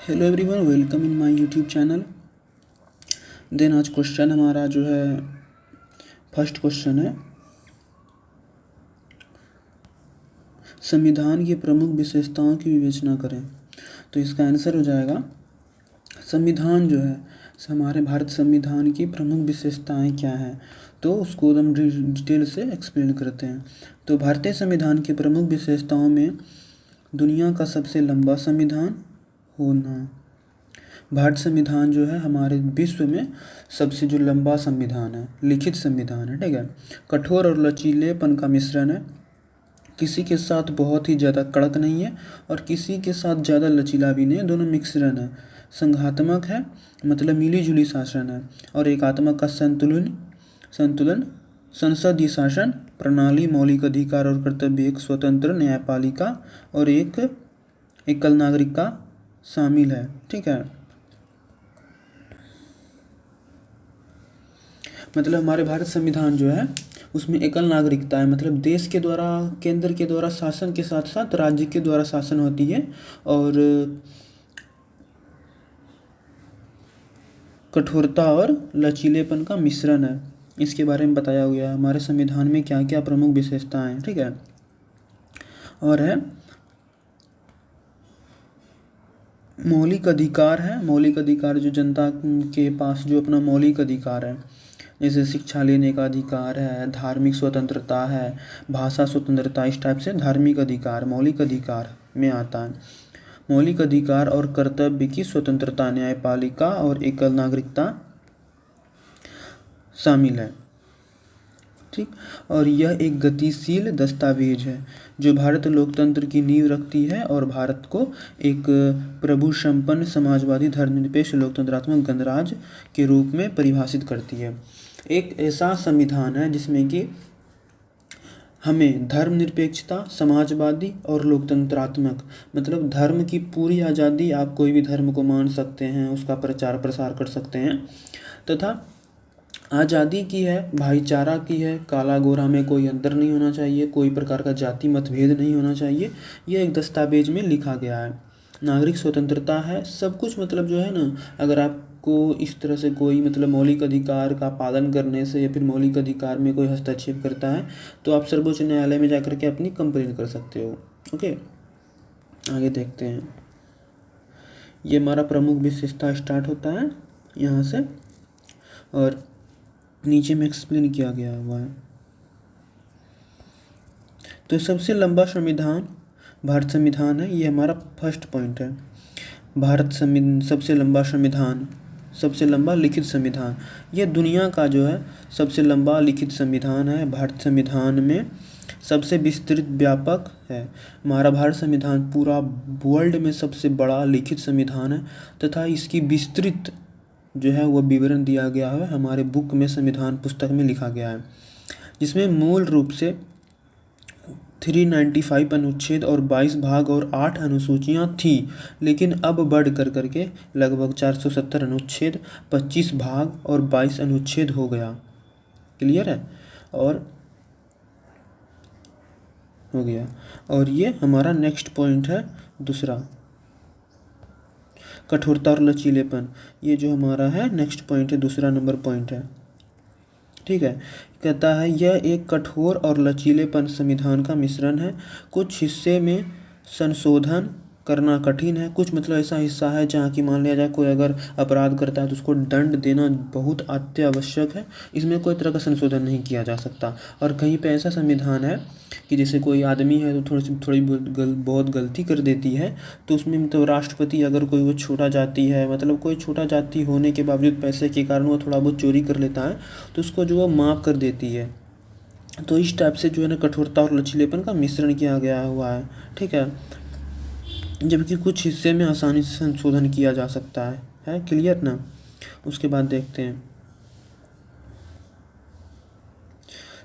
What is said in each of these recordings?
Hello everyone, welcome in my YouTube channel. Then आज question हमारा जो है फर्स्ट क्वेश्चन है, संविधान की प्रमुख विशेषताओं की विवेचना करें। तो इसका आंसर हो जाएगा संविधान जो है हमारे भारत संविधान की प्रमुख विशेषताएं क्या हैं, तो उसको हम डिटेल से एक्सप्लेन करते हैं। तो भारतीय संविधान की प्रमुख विशेषताओं में दुनिया का सबसे लंबा संविधान होना। भारत संविधान जो है हमारे विश्व में सबसे जो लंबा संविधान है, लिखित संविधान है, ठीक है। कठोर और लचीलेपन का मिश्रण है, किसी के साथ बहुत ही ज़्यादा कड़क नहीं है और किसी के साथ ज़्यादा लचीला भी नहीं है, दोनों मिश्रण है। संघात्मक है, मतलब मिली जुली शासन है, और एकात्मक का संतुलन संसदीय शासन प्रणाली, मौलिक अधिकार और कर्तव्य, एक स्वतंत्र न्यायपालिका और एक एकल नागरिकता शामिल है, ठीक है। मतलब हमारे भारत संविधान जो है उसमें एकल नागरिकता है, मतलब देश के द्वारा, केंद्र के द्वारा शासन के साथ साथ राज्य के द्वारा शासन होती है, और कठोरता और लचीलेपन का मिश्रण है। इसके बारे में बताया गया है हमारे संविधान में क्या क्या प्रमुख विशेषताएं हैं, ठीक है। और है मौलिक अधिकार है, मौलिक अधिकार जो जनता के पास जो अपना मौलिक अधिकार है, जैसे शिक्षा लेने का अधिकार है, धार्मिक स्वतंत्रता है, भाषा स्वतंत्रता, इस टाइप से धार्मिक अधिकार मौलिक अधिकार में आता है। मौलिक अधिकार और कर्तव्य की स्वतंत्रता, न्यायपालिका और एकल नागरिकता शामिल है, ठीक। और यह एक गतिशील दस्तावेज है जो भारत लोकतंत्र की नींव रखती है और भारत को एक प्रभु संपन्न समाजवादी धर्मनिरपेक्ष लोकतंत्रात्मक गणराज्य के रूप में परिभाषित करती है। एक ऐसा संविधान है जिसमें कि हमें धर्मनिरपेक्षता, समाजवादी और लोकतंत्रात्मक, मतलब धर्म की पूरी आज़ादी, आप कोई भी धर्म को मान सकते हैं, उसका प्रचार प्रसार कर सकते हैं, तथा आज़ादी की है, भाईचारा की है, काला गोरा में कोई अंतर नहीं होना चाहिए, कोई प्रकार का जाति मतभेद नहीं होना चाहिए, ये एक दस्तावेज में लिखा गया है। नागरिक स्वतंत्रता है, सब कुछ, मतलब जो है ना, अगर आपको इस तरह से कोई मतलब मौलिक अधिकार का पालन करने से या फिर मौलिक अधिकार में कोई हस्तक्षेप करता है तो आप सर्वोच्च न्यायालय में जाकर के अपनी कंप्लेन कर सकते हो, ओके। आगे देखते हैं, ये हमारा प्रमुख विशेषता स्टार्ट होता है यहाँ से और नीचे में एक्सप्लेन किया गया हुआ है। तो सबसे लंबा संविधान भारत संविधान है, ये हमारा फर्स्ट पॉइंट है। भारत सबसे लंबा संविधान, सबसे लंबा लिखित संविधान, ये दुनिया का जो है सबसे लंबा लिखित संविधान है। भारत संविधान में सबसे विस्तृत व्यापक है। हमारा भारत संविधान पूरा वर्ल्ड में सबसे बड़ा लिखित संविधान है तथा इसकी विस्तृत जो है वह विवरण दिया गया है हमारे बुक में, संविधान पुस्तक में लिखा गया है, जिसमें मूल रूप से 395 अनुच्छेद और 22 भाग और 8 अनुसूचियां थी, लेकिन अब बढ़ कर करके लगभग 470 अनुच्छेद, 25 भाग और 22 अनुच्छेद हो गया। क्लियर है? और हो गया। और ये हमारा नेक्स्ट पॉइंट है दूसरा, कठोरता और लचीलेपन, ये जो हमारा है नेक्स्ट पॉइंट है, दूसरा नंबर पॉइंट है, ठीक है। कहता है यह एक कठोर और लचीलेपन संविधान का मिश्रण है। कुछ हिस्से में संशोधन करना कठिन है, कुछ मतलब ऐसा हिस्सा है जहाँ की मान लिया जाए कोई अगर अपराध करता है तो उसको दंड देना बहुत अत्यावश्यक है, इसमें कोई तरह का संशोधन नहीं किया जा सकता। और कहीं पे ऐसा संविधान है कि जैसे कोई आदमी है तो थोड़ी बहुत गलती कर देती है तो उसमें मतलब राष्ट्रपति अगर कोई वो छोटा जाति है, मतलब कोई छोटा जाति होने के बावजूद पैसे के कारण वो थोड़ा बहुत चोरी कर लेता है तो उसको जो वो माफ़ कर देती है। तो इस टाइप से जो है ना कठोरता और लचीलेपन का मिश्रण किया गया हुआ है, ठीक है। जबकि कुछ हिस्से में आसानी से संशोधन किया जा सकता है क्लियर ना। उसके बाद देखते हैं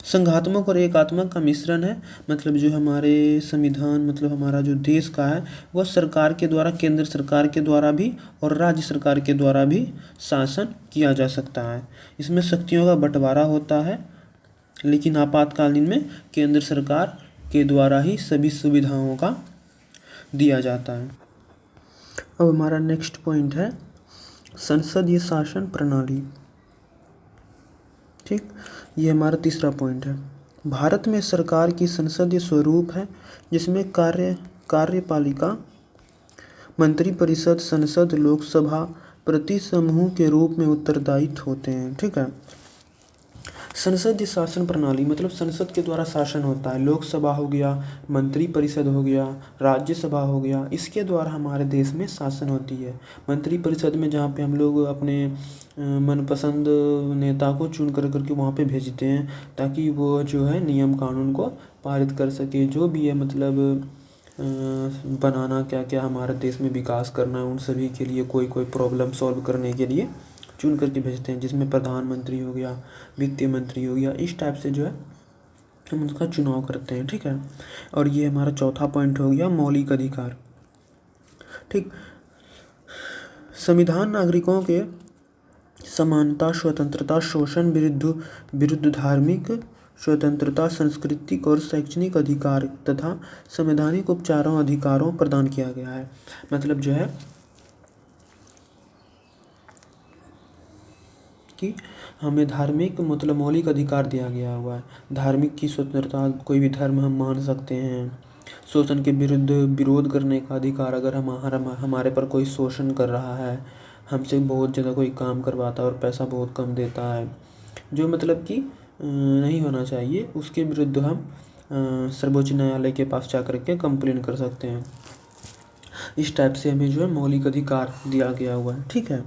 संघात्मक और एकात्मक का मिश्रण है, मतलब जो हमारे संविधान, मतलब हमारा जो देश का है वह सरकार के द्वारा, केंद्र सरकार के द्वारा भी और राज्य सरकार के द्वारा भी शासन किया जा सकता है। इसमें शक्तियों का बंटवारा होता है, लेकिन आपातकालीन में केंद्र सरकार के द्वारा ही सभी सुविधाओं का दिया जाता है। अब हमारा नेक्स्ट पॉइंट है संसदीय शासन प्रणाली। ठीक, ये हमारा तीसरा पॉइंट है। भारत में सरकार की संसदीय स्वरूप है जिसमें कार्यपालिका, मंत्रिपरिषद, संसद, लोकसभा प्रति समूह के रूप में उत्तरदायित्व होते हैं। ठीक है, संसदीय शासन प्रणाली मतलब संसद के द्वारा शासन होता है। लोकसभा हो गया, मंत्रिपरिषद हो गया, राज्यसभा हो गया, इसके द्वारा हमारे देश में शासन होती है। मंत्रिपरिषद में जहाँ पे हम लोग अपने मनपसंद नेता को चुन करके वहाँ पे भेजते हैं ताकि वो जो है नियम कानून को पारित कर सके। जो भी है मतलब बनाना क्या क्या हमारे देश में विकास करना है, उन सभी के लिए कोई प्रॉब्लम सॉल्व करने के लिए चुन करके भेजते हैं, जिसमें प्रधानमंत्री हो गया, वित्त मंत्री हो गया, इस टाइप से जो है हम उसका चुनाव करते हैं। ठीक है, और ये हमारा चौथा पॉइंट हो गया मौलिक अधिकार। ठीक, संविधान नागरिकों के समानता, स्वतंत्रता, शोषण विरुद्ध धार्मिक स्वतंत्रता, सांस्कृतिक और शैक्षणिक अधिकार तथा संवैधानिक उपचारों अधिकारों प्रदान किया गया है। मतलब जो है कि हमें धार्मिक मतलब मौलिक अधिकार दिया गया हुआ है। धार्मिक की स्वतंत्रता, कोई भी धर्म हम मान सकते हैं। शोषण के विरुद्ध विरोध करने का अधिकार, अगर हमारे पर कोई शोषण कर रहा है, हमसे बहुत ज़्यादा कोई काम करवाता है और पैसा बहुत कम देता है, जो मतलब कि नहीं होना चाहिए, उसके विरुद्ध हम सर्वोच्च न्यायालय के पास जा कर के कंप्लेन कर सकते हैं। इस टाइप से हमें जो है मौलिक अधिकार दिया गया हुआ है। ठीक है,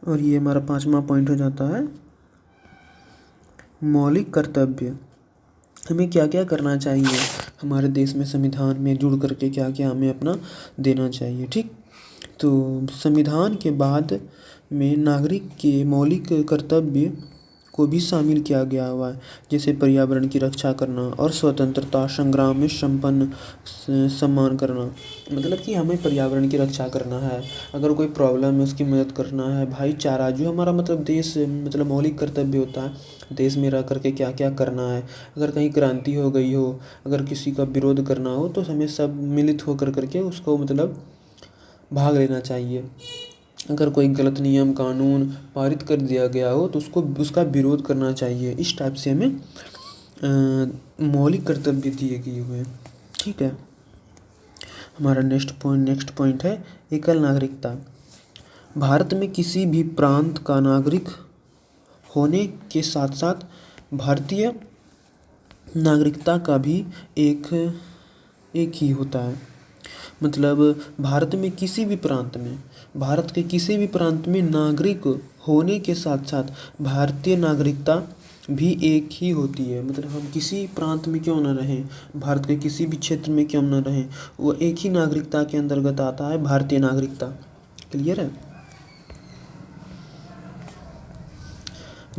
और ये हमारा पांचवा पॉइंट हो जाता है मौलिक कर्तव्य। हमें क्या क्या करना चाहिए, हमारे देश में संविधान में जुड़ करके क्या क्या हमें अपना देना चाहिए। ठीक, तो संविधान के बाद में नागरिक के मौलिक कर्तव्य को भी शामिल किया गया हुआ है, जैसे पर्यावरण की रक्षा करना और स्वतंत्रता संग्राम में संपन्न सम्मान करना। मतलब कि हमें पर्यावरण की रक्षा करना है, अगर कोई प्रॉब्लम है उसकी मदद करना है, भाईचारा जो हमारा मतलब देश मतलब मौलिक कर्तव्य होता है, देश में रह करके क्या क्या करना है। अगर कहीं क्रांति हो गई हो, अगर किसी का विरोध करना हो, तो हमें सब मिलित होकर करके उसको मतलब भाग लेना चाहिए। अगर कोई गलत नियम कानून पारित कर दिया गया हो तो उसका विरोध करना चाहिए। इस टाइप से हमें मौलिक कर्तव्य दिए गए हुए हैं। ठीक है, हमारा नेक्स्ट पॉइंट है एकल नागरिकता। भारत में किसी भी प्रांत का नागरिक होने के साथ साथ भारतीय नागरिकता का भी एक ही होता है। मतलब भारत के किसी भी प्रांत में नागरिक होने के साथ साथ भारतीय नागरिकता भी एक ही होती है। मतलब हम किसी प्रांत में क्यों न रहें, भारत के किसी भी क्षेत्र में क्यों न रहें, वो एक ही नागरिकता के अंतर्गत आता है, भारतीय नागरिकता। क्लियर है,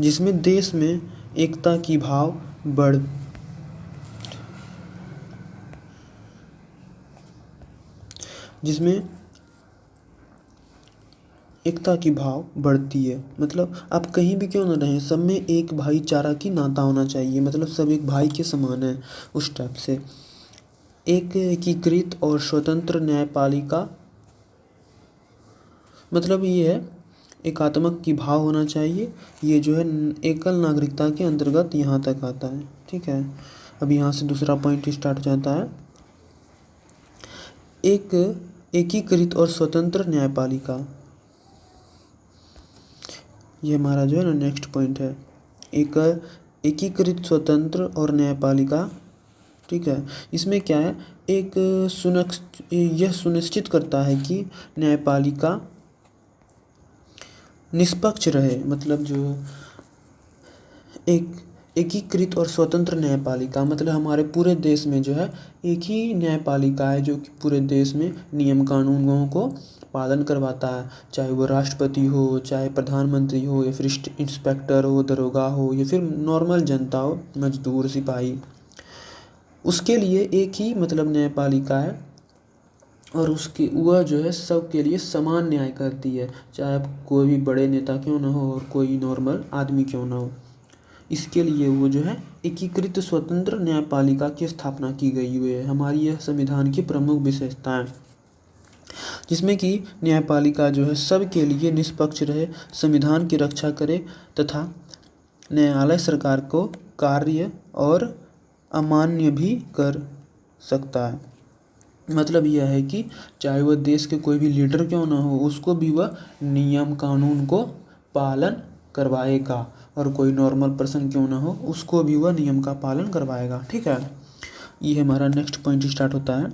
जिसमें देश में एकता की भाव बढ़ती है। मतलब आप कहीं भी क्यों न रहें, सब में एक भाईचारा की नाता होना चाहिए, मतलब सब एक भाई के समान है। उस टाइप से एक एकीकृत और स्वतंत्र न्यायपालिका, मतलब ये है एकात्मक की भाव होना चाहिए। ये जो है एकल नागरिकता के अंतर्गत यहाँ तक आता है। ठीक है, अब यहाँ से दूसरा पॉइंट स्टार्ट हो जाता है एक एकीकृत और स्वतंत्र न्यायपालिका। ये हमारा जो है ना नेक्स्ट पॉइंट है, एक एकीकृत स्वतंत्र और न्यायपालिका। ठीक है, इसमें क्या है, यह सुनिश्चित करता है कि न्यायपालिका निष्पक्ष रहे। मतलब जो एक एकीकृत और स्वतंत्र न्यायपालिका मतलब हमारे पूरे देश में जो है एक ही न्यायपालिका है जो कि पूरे देश में नियम कानूनों को पालन करवाता है, चाहे वो राष्ट्रपति हो, चाहे प्रधानमंत्री हो, या फिर इंस्पेक्टर हो, दरोगा हो, या फिर नॉर्मल जनता हो, मजदूर, सिपाही, उसके लिए एक ही मतलब न्यायपालिका है। और उसकी वह जो है सब के लिए समान न्याय करती है, चाहे कोई भी बड़े नेता क्यों ना हो और कोई नॉर्मल आदमी क्यों ना हो। इसके लिए वो जो है एकीकृत स्वतंत्र न्यायपालिका की स्थापना की गई हुई है। हमारी यह संविधान की प्रमुख विशेषताएं, जिसमें कि न्यायपालिका जो है सबके लिए निष्पक्ष रहे, संविधान की रक्षा करे तथा न्यायालय सरकार को कार्य और अमान्य भी कर सकता है। मतलब यह है कि चाहे वह देश के कोई भी लीडर क्यों ना हो, उसको भी वह नियम कानून को पालन करवाएगा, और कोई नॉर्मल पर्सन क्यों ना हो उसको भी वह नियम का पालन करवाएगा। ठीक है, ये हमारा नेक्स्ट पॉइंट स्टार्ट होता है।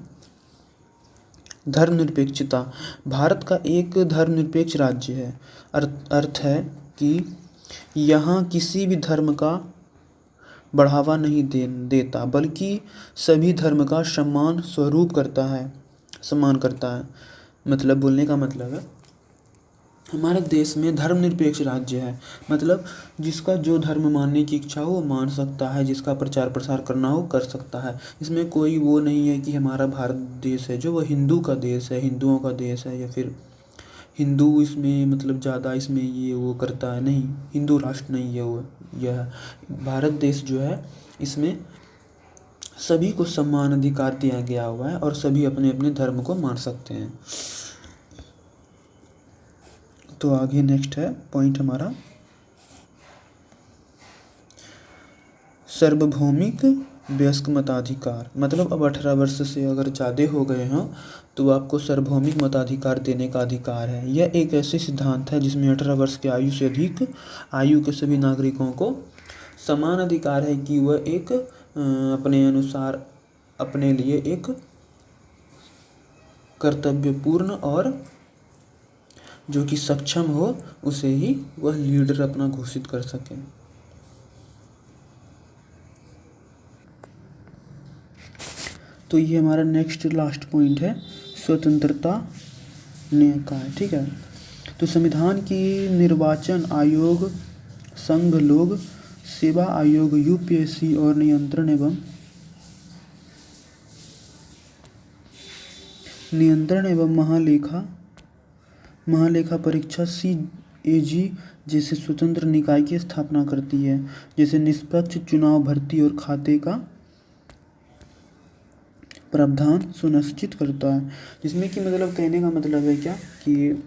धर्मनिरपेक्षता। भारत का एक धर्मनिरपेक्ष राज्य है। अर्थ है कि यहाँ किसी भी धर्म का बढ़ावा नहीं देता, बल्कि सभी धर्म का सम्मान करता है। मतलब बोलने का मतलब है, हमारे देश में धर्मनिरपेक्ष राज्य है, मतलब जिसका जो धर्म मानने की इच्छा हो वो मान सकता है, जिसका प्रचार प्रसार करना हो कर सकता है। इसमें कोई वो नहीं है कि हमारा भारत देश है जो वह हिंदू का देश है, हिंदुओं का देश है, या फिर हिंदू इसमें मतलब ज़्यादा इसमें ये वो करता है। नहीं, हिंदू राष्ट्र नहीं है वो। यह भारत देश जो है इसमें सभी को समान अधिकार दिया गया हुआ है और सभी अपने अपने धर्म को मान सकते हैं। तो आगे नेक्स्ट है पॉइंट हमारा सार्वभौमिक वयस्क मताधिकार। मतलब अब 18 वर्ष से अगर ज़्यादा हो गए हों तो आपको सार्वभौमिक मताधिकार देने का अधिकार है। यह एक ऐसे सिद्धांत है जिसमें 18 वर्ष की आयु से अधिक आयु के सभी नागरिकों को समान अधिकार है कि वह एक अपने अनुसार अपने लिए एक कर्तव्यपूर्ण और जो कि सक्षम हो उसे ही वह लीडर अपना घोषित कर सके। तो ये हमारा नेक्स्ट लास्ट पॉइंट है, स्वतंत्रता निकाय। ठीक है, तो संविधान की निर्वाचन आयोग, संघ लोक सेवा आयोग, यूपीएससी और नियंत्रण एवं महालेखा परीक्षा CAG जैसे स्वतंत्र निकाय की स्थापना करती है, जैसे निष्पक्ष चुनाव, भर्ती और खाते का प्रावधान सुनिश्चित करता है। जिसमें कि मतलब कहने का मतलब है क्या कि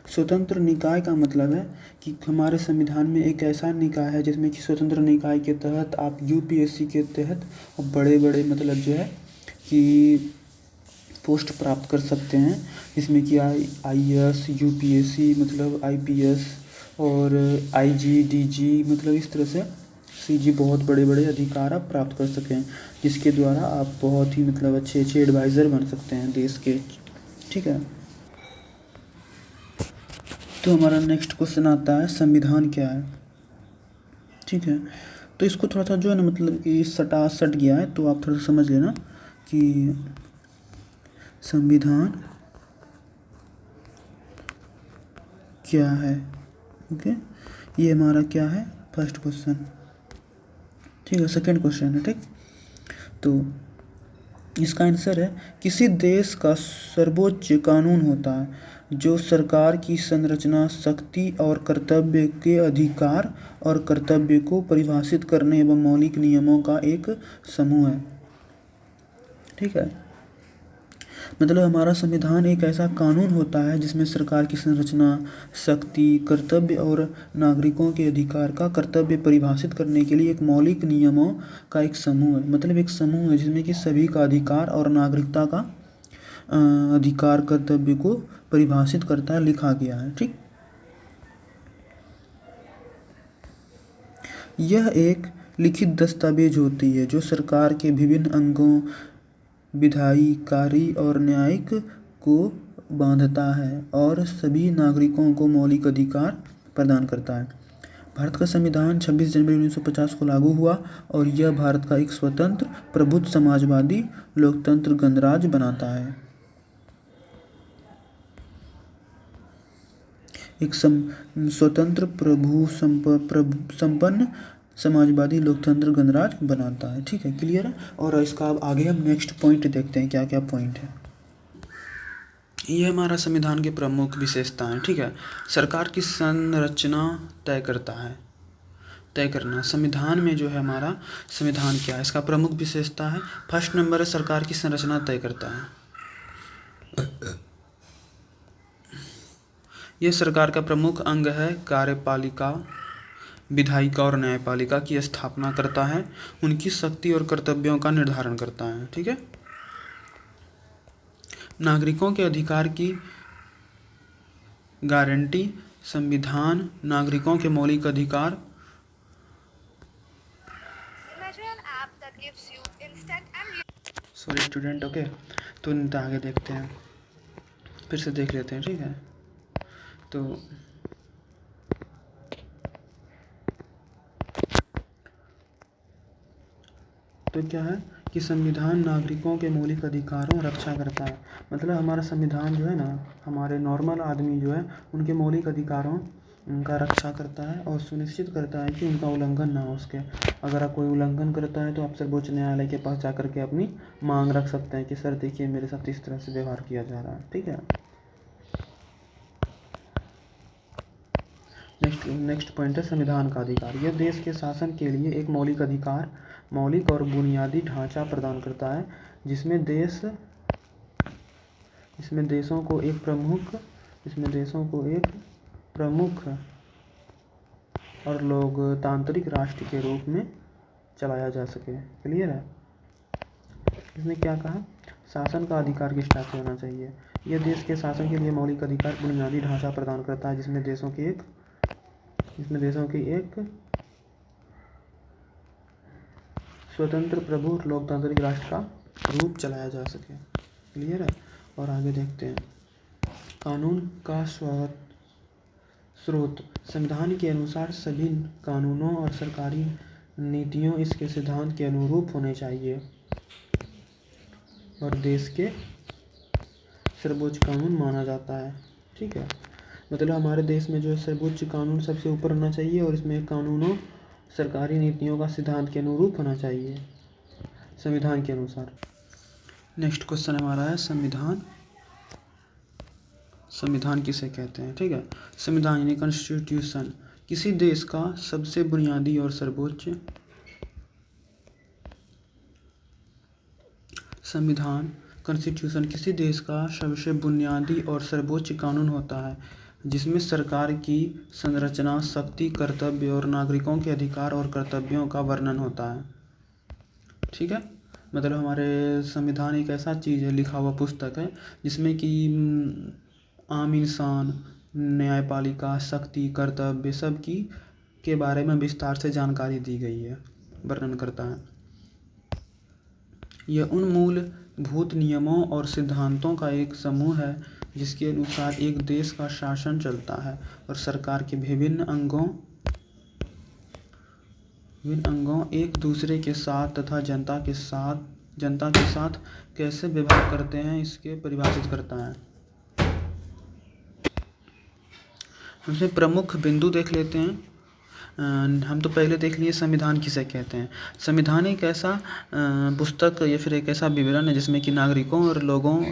स्वतंत्र निकाय का मतलब है कि हमारे संविधान में एक ऐसा निकाय है जिसमें कि स्वतंत्र निकाय के तहत आप यूपीएससी के तहत बड़े बड़े मतलब जो है कि पोस्ट प्राप्त कर सकते हैं, जिसमें कि IAS, यूपीएससी मतलब IPS और IG, DG मतलब इस तरह से CG बहुत बड़े बड़े अधिकार आप प्राप्त कर सकें, जिसके द्वारा आप बहुत ही मतलब अच्छे अच्छे एडवाइज़र बन सकते हैं देश के। ठीक है, तो हमारा नेक्स्ट क्वेश्चन आता है संविधान क्या है। ठीक है, तो इसको थोड़ा सा जो है ना मतलब कि सट गया है, तो आप थोड़ा समझ लेना कि संविधान क्या है। ओके, ये हमारा क्या है फर्स्ट क्वेश्चन। ठीक है, सेकंड क्वेश्चन है। ठीक, तो इसका आंसर है किसी देश का सर्वोच्च कानून होता है जो सरकार की संरचना, शक्ति और कर्तव्य के अधिकार और कर्तव्य को परिभाषित करने एवं मौलिक नियमों का एक समूह है। ठीक है, मतलब हमारा संविधान एक ऐसा कानून होता है जिसमें सरकार की संरचना, शक्ति, कर्तव्य और नागरिकों के अधिकार का कर्तव्य परिभाषित करने के लिए एक मौलिक नियमों का एक समूह है। मतलब एक समूह है जिसमें कि सभी का अधिकार और नागरिकता का अधिकार कर्तव्य को परिभाषित करता है, लिखा गया है। ठीक, यह एक लिखित दस्तावेज होती है जो सरकार के विभिन्न अंगों, विधायी, कार्य और न्यायिक को बांधता है और सभी नागरिकों को मौलिक अधिकार प्रदान करता है। भारत का संविधान 26 जनवरी 1950 को लागू हुआ और यह भारत का एक स्वतंत्र, प्रबुद्ध, समाजवादी लोकतंत्र गणराज्य बनाता है। एक स्वतंत्र, संपन्न समाजवादी लोकतंत्र गणराज्य बनाता है। ठीक है, क्लियर है। और इसका अब आगे हम नेक्स्ट पॉइंट देखते हैं क्या क्या पॉइंट है। ये हमारा संविधान की प्रमुख विशेषताएं, ठीक है। सरकार की संरचना तय करता है, तय करना। संविधान में जो है हमारा संविधान क्या है, इसका प्रमुख विशेषता है। फर्स्ट नंबर है सरकार की संरचना तय करता है। यह सरकार का प्रमुख अंग है। कार्यपालिका, विधायिका और न्यायपालिका की स्थापना करता है, उनकी शक्ति और कर्तव्यों का निर्धारण करता है, ठीक है। नागरिकों के अधिकार की गारंटी। संविधान नागरिकों के मौलिक अधिकार सॉरी स्टूडेंट, ओके। तो आगे देखते हैं, फिर से देख लेते हैं, ठीक है। तो क्या है कि संविधान नागरिकों के मौलिक अधिकारों रक्षा करता है। मतलब हमारा संविधान जो है ना, हमारे नॉर्मल आदमी जो है उनके मौलिक अधिकारों का रक्षा करता है और सुनिश्चित करता है कि उनका उल्लंघन ना हो उसके। अगर आप कोई उल्लंघन करता है तो आप सर्वोच्च न्यायालय के पास जा कर के अपनी मांग रख सकते हैं कि सर देखिए मेरे साथ इस तरह से व्यवहार किया जा रहा है, ठीक है। नेक्स्ट पॉइंट है संविधान का अधिकार। यह देश के शासन के लिए एक मौलिक अधिकार, मौलिक और बुनियादी ढांचा प्रदान करता है, जिसमें देशों को एक प्रमुख और लोकतांत्रिक राष्ट्र के रूप में चलाया जा सके। क्लियर है। इसने क्या कहा, शासन का अधिकार किस टाइप से होना चाहिए। यह देश के शासन के लिए मौलिक अधिकार, बुनियादी ढांचा प्रदान करता है, जिसमें देशों की एक स्वतंत्र, प्रभु और लोकतांत्रिक राष्ट्र का रूप चलाया जा सके। क्लियर है। और आगे देखते हैं, कानून का स्रोत। संविधान के अनुसार सभी कानूनों और सरकारी नीतियों इसके सिद्धांत के अनुरूप होने चाहिए और देश के सर्वोच्च कानून माना जाता है, ठीक है। मतलब हमारे देश में जो है सर्वोच्च कानून सबसे ऊपर होना चाहिए और इसमें कानूनों, सरकारी नीतियों का सिद्धांत के अनुरूप होना चाहिए संविधान के अनुसार। नेक्स्ट क्वेश्चन हमारा है संविधान किसे कहते हैं, ठीक है। संविधान यानी कॉन्स्टिट्यूशन किसी देश का सबसे बुनियादी और सर्वोच्च संविधान कॉन्स्टिट्यूशन किसी देश का सबसे बुनियादी और सर्वोच्च कानून होता है, जिसमें सरकार की संरचना, शक्ति, कर्तव्य और नागरिकों के अधिकार और कर्तव्यों का वर्णन होता है, ठीक है। मतलब हमारे संविधान एक ऐसा चीज़ है, लिखा हुआ पुस्तक है, जिसमें कि आम इंसान, न्यायपालिका, शक्ति, कर्तव्य सब के बारे में विस्तार से जानकारी दी गई है, वर्णन करता है। यह उन मूलभूत नियमों और सिद्धांतों का एक समूह है जिसके अनुसार एक देश का शासन चलता है और सरकार के विभिन्न अंगों एक दूसरे के साथ तथा जनता के साथ कैसे व्यवहार करते हैं इसके परिभाषित करता है। हमसे प्रमुख बिंदु देख लेते हैं। हम तो पहले देख लिए संविधान किसे कहते हैं। संविधान एक ऐसा पुस्तक या फिर एक ऐसा विवरण है जिसमें कि नागरिकों और लोगों,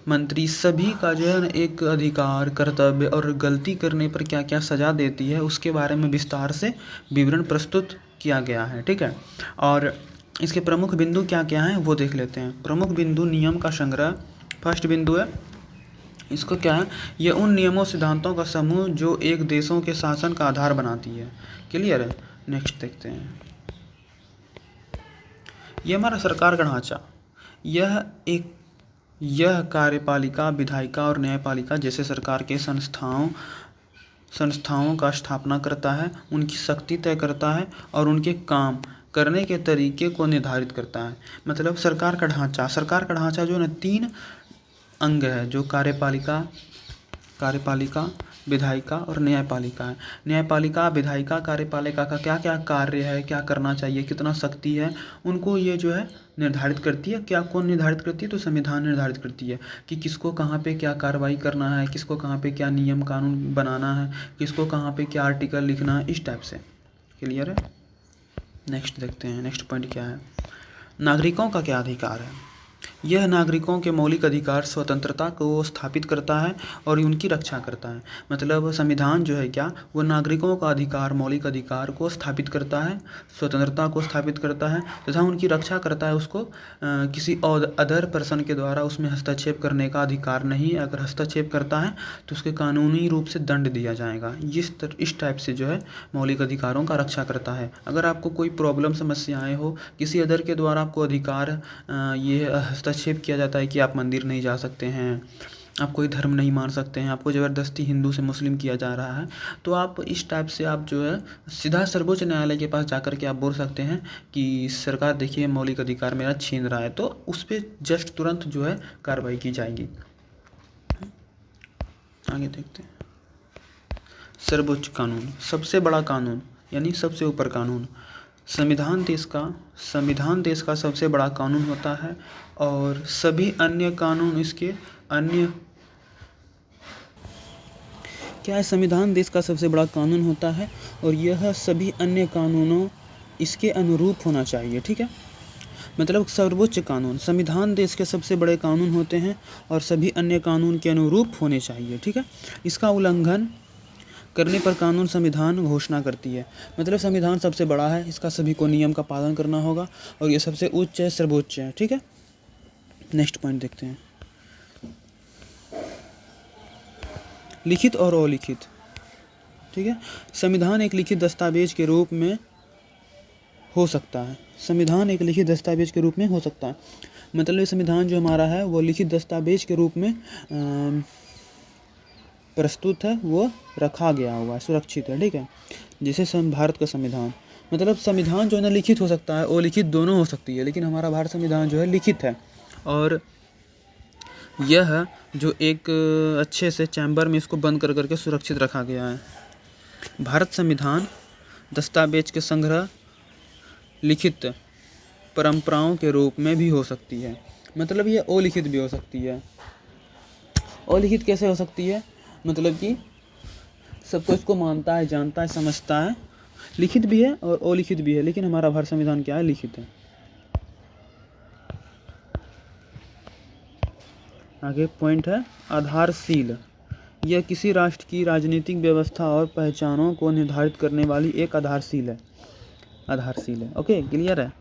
मंत्री सभी का जो है एक अधिकार, कर्तव्य और गलती करने पर क्या क्या सज़ा देती है उसके बारे में विस्तार से विवरण प्रस्तुत किया गया है, ठीक है। और इसके प्रमुख बिंदु क्या क्या हैं वो देख लेते हैं। प्रमुख बिंदु, नियम का संग्रह फर्स्ट बिंदु है। इसको क्या है, ये उन नियमों सिद्धांतों का समूह जो एक देशों के शासन का आधार बनाती है। क्लियर है। नेक्स्ट देखते हैं, ये हमारा सरकार का ढांचा। यह कार्यपालिका, विधायिका और न्यायपालिका जैसे सरकार के संस्थाओं का स्थापना करता है, उनकी शक्ति तय करता है और उनके काम करने के तरीके को निर्धारित करता है। मतलब सरकार का ढांचा जो है 3 अंग है, जो कार्यपालिका, विधायिका और न्यायपालिका है। न्यायपालिका, विधायिका, कार्यपालिका का क्या क्या कार्य है, क्या करना चाहिए, कितना शक्ति है, उनको ये जो है निर्धारित करती है। क्या कौन निर्धारित करती है, तो संविधान निर्धारित करती है कि किसको कहाँ पे क्या कार्रवाई करना है, किसको कहाँ पे क्या नियम कानून बनाना है, किसको कहाँ पे क्या आर्टिकल लिखना है, इस टाइप से। क्लियर है। नेक्स्ट देखते हैं, नेक्स्ट पॉइंट क्या है, नागरिकों का क्या अधिकार है। यह नागरिकों के मौलिक अधिकार स्वतंत्रता को स्थापित करता है और उनकी रक्षा करता है। मतलब संविधान जो है क्या, वो नागरिकों का अधिकार, मौलिक अधिकार को स्थापित करता है, स्वतंत्रता को स्थापित करता है तथा उनकी रक्षा करता है। उसको किसी और अदर पर्सन के द्वारा उसमें हस्तक्षेप करने का अधिकार नहीं है। अगर हस्तक्षेप करता है तो उसके कानूनी रूप से दंड दिया जाएगा। इस टाइप से जो है मौलिक अधिकारों का रक्षा करता है। अगर आपको कोई प्रॉब्लम, समस्याएं हो, किसी अदर के द्वारा आपको अधिकार ये हस्तक्षेप किया जाता है कि आप मंदिर नहीं जा सकते हैं, आप कोई धर्म नहीं मान सकते हैं, आपको ज़बरदस्ती हिंदू से मुस्लिम किया जा रहा है, तो आप इस टाइप से आप जो है सीधा सर्वोच्च न्यायालय के पास जाकर के आप बोल सकते हैं कि सरकार देखिए मौलिक अधिकार मेरा छीन रहा है, तो उस पर जस्ट तुरंत जो है कार्रवाई की जाएगी। आगे देखते हैं। सर्वोच्च कानून, सबसे बड़ा कानून यानी सबसे ऊपर कानून। संविधान देश का सबसे बड़ा कानून होता है और सभी अन्य कानून इसके अन्य क्या है, संविधान देश का सबसे बड़ा कानून होता है और यह सभी अन्य कानूनों इसके अनुरूप होना चाहिए। ठीक है, मतलब सर्वोच्च कानून, संविधान देश के सबसे बड़े कानून होते हैं और सभी अन्य कानून के अनुरूप होने चाहिए। ठीक है, इसका उल्लंघन करने पर कानून संविधान घोषणा करती है। मतलब संविधान सबसे बड़ा है, इसका सभी को नियम का पालन करना होगा और ये सबसे उच्च है, सर्वोच्च है। ठीक है, नेक्स्ट पॉइंट देखते हैं, लिखित और अलिखित। ठीक है, संविधान एक लिखित दस्तावेज के रूप में हो सकता है। संविधान एक लिखित दस्तावेज के रूप में हो सकता है। मतलब संविधान जो हमारा है वो लिखित दस्तावेज के रूप में प्रस्तुत है, वो रखा गया हुआ है, सुरक्षित है। ठीक है, जैसे भारत का संविधान, मतलब संविधान जो है ना लिखित हो सकता है और लिखित दोनों हो सकती है, लेकिन हमारा भारत संविधान जो है लिखित है और यह जो एक अच्छे से चैम्बर में इसको बंद कर करके सुरक्षित रखा गया है। भारत संविधान दस्तावेज के संग्रह लिखित परंपराओं के रूप में भी हो सकती है। मतलब ये अलिखित भी हो सकती है। अलिखित कैसे हो सकती है, मतलब कि सबको इसको मानता है, जानता है, समझता है, लिखित भी है और अलिखित भी है, लेकिन हमारा भारत संविधान क्या है, लिखित है। आगे पॉइंट है आधारशील। यह किसी राष्ट्र की राजनीतिक व्यवस्था और पहचानों को निर्धारित करने वाली एक आधारशील है। ओके, क्लियर है।